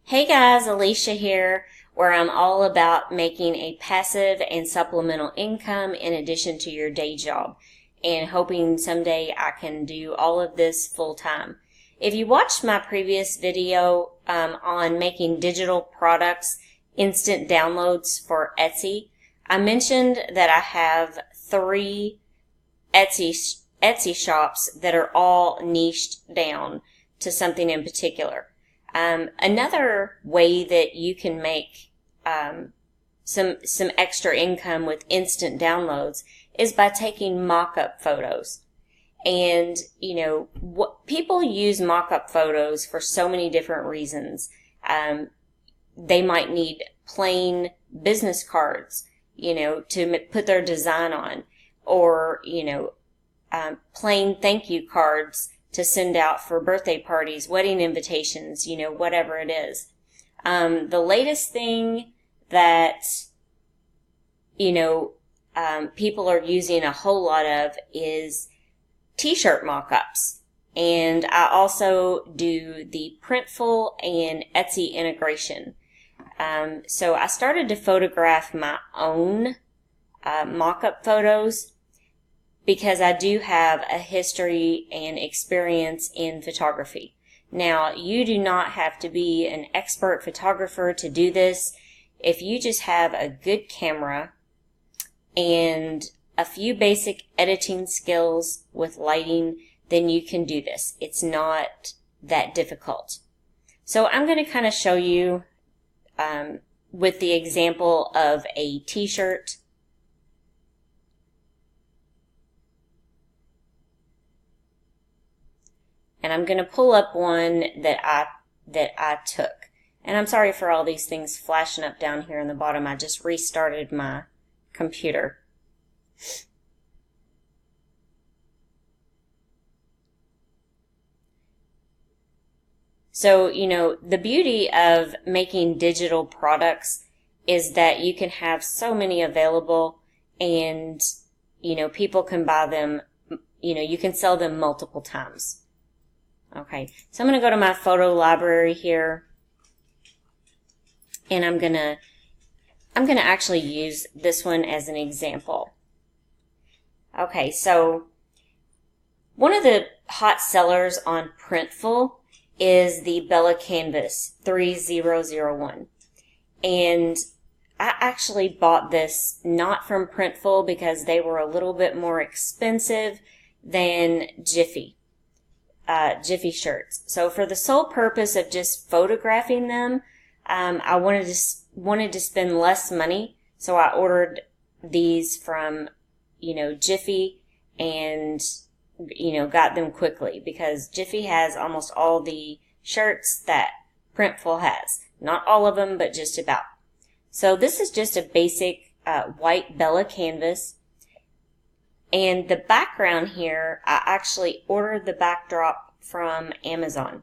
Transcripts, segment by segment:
Hey guys, Alicia here, where I'm all about making a passive and supplemental income in addition to your day job, and hoping someday I can do all of this full time. If you watched my previous video on making digital products instant downloads for Etsy, I mentioned that I have 3 Etsy shops that are all niched down to something in particular. Another way that you can make some extra income with instant downloads is by taking mock-up photos. And, what people use mock-up photos for so many different reasons. They might need plain business cards, to put their design on, or, plain thank you cards to send out for birthday parties, wedding invitations, whatever it is. The latest thing that, people are using a whole lot of is t-shirt mock-ups. And I also do the Printful and Etsy integration. So I started to photograph my own mock-up photos, because I do have a history and experience in photography. Now, you do not have to be an expert photographer to do this. If you just have a good camera and a few basic editing skills with lighting, then you can do this. It's not that difficult. So I'm going to kind of show you with the example of a t-shirt. And I'm going to pull up one that I took. And I'm sorry for all these things flashing up down here in the bottom. I just restarted my computer. So, the beauty of making digital products is that you can have so many available, and, people can buy them, you can sell them multiple times. Okay, so I'm going to go to my photo library here, and I'm going to actually use this one as an example. Okay, so one of the hot sellers on Printful is the Bella Canvas 3001. And I actually bought this not from Printful because they were a little bit more expensive than Jiffy shirts. So for the sole purpose of just photographing them, I wanted to spend less money. So I ordered these from, Jiffy, and, got them quickly, because Jiffy has almost all the shirts that Printful has. Not all of them, but just about. So this is just a basic white Bella canvas. And the background here, I actually ordered the backdrop from Amazon.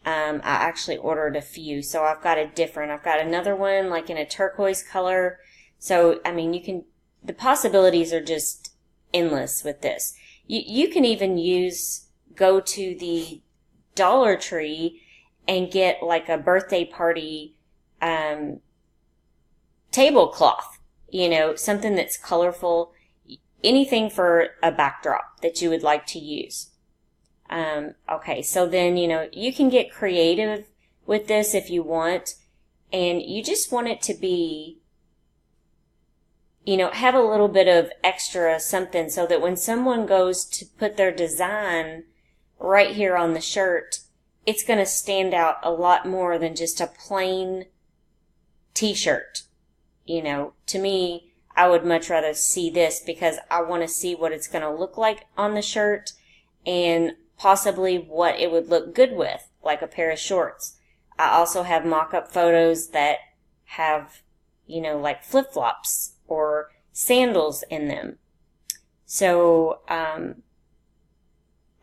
I actually ordered a few, so I've got another one like in a turquoise color. So, the possibilities are just endless with this. You can even go to the Dollar Tree and get like a birthday party tablecloth, something that's colorful. Anything for a backdrop that you would like to use. Okay, so then, you can get creative with this if you want, and you just want it to be, have a little bit of extra something, so that when someone goes to put their design right here on the shirt, it's going to stand out a lot more than just a plain t-shirt. To me, I would much rather see this, because I want to see what it's going to look like on the shirt, and possibly what it would look good with, like a pair of shorts. I also have mock-up photos that have, like flip-flops or sandals in them. So,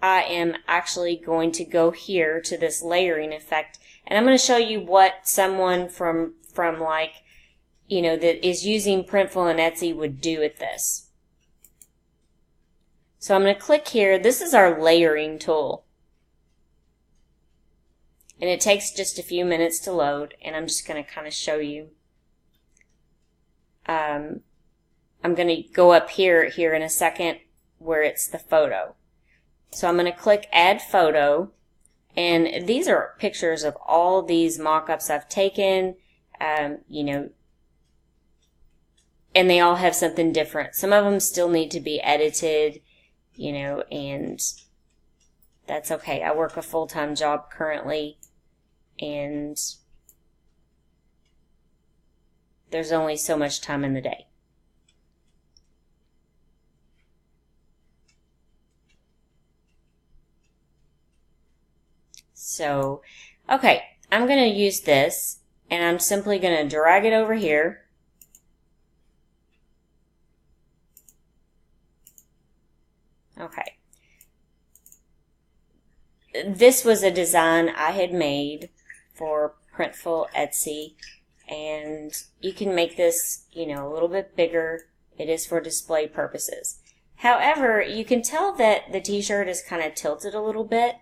I am actually going to go here to this layering effect, and I'm going to show you what someone from like, that is using Printful and Etsy would do with this. So I'm going to click here. This is our layering tool. And it takes just a few minutes to load, and I'm just going to kind of show you. I'm going to go up here in a second where it's the photo. So I'm going to click Add Photo, and these are pictures of all these mock-ups I've taken, you know, and they all have something different. Some of them still need to be edited, you know, and that's okay. I work a full-time job currently, and there's only so much time in the day. So, okay, I'm going to use this, and I'm simply going to drag it over here. Okay. This was a design I had made for Printful Etsy, and you can make this, you know, a little bit bigger. It is for display purposes. However, you can tell that the t-shirt is kind of tilted a little bit.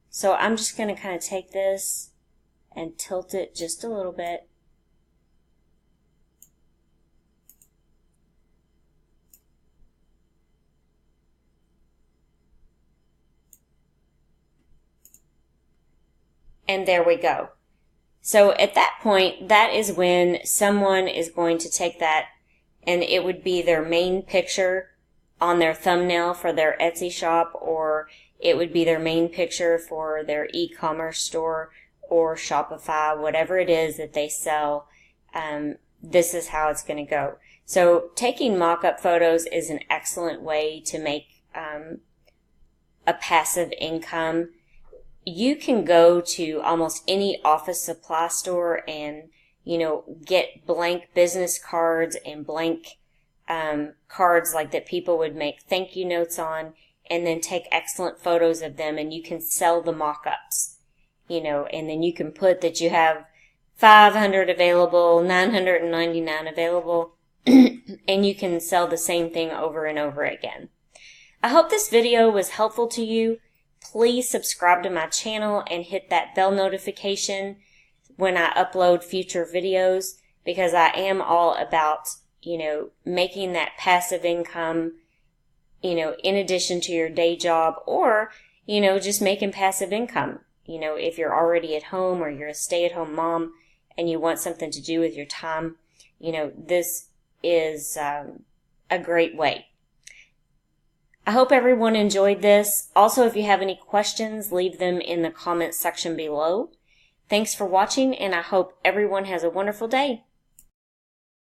So I'm just going to kind of take this and tilt it just a little bit. And there we go. So at that point, that is when someone is going to take that, and it would be their main picture on their thumbnail for their Etsy shop, or it would be their main picture for their e-commerce store or Shopify, whatever it is that they sell. This is how it's going to go. So taking mock-up photos is an excellent way to make a passive income. You can go to almost any office supply store and, you know, get blank business cards and blank cards like that people would make thank you notes on, and then take excellent photos of them, and you can sell the mock-ups, you know, and then you can put that you have 500 available, 999 available, and you can sell the same thing over and over again. I hope this video was helpful to you. Please subscribe to my channel and hit that bell notification when I upload future videos, because I am all about, you know, making that passive income, you know, in addition to your day job, or, you know, just making passive income. You know, if you're already at home or you're a stay-at-home mom and you want something to do with your time, you know, this is a great way. I hope everyone enjoyed this. Also, if you have any questions, leave them in the comments section below. Thanks for watching, and I hope everyone has a wonderful day.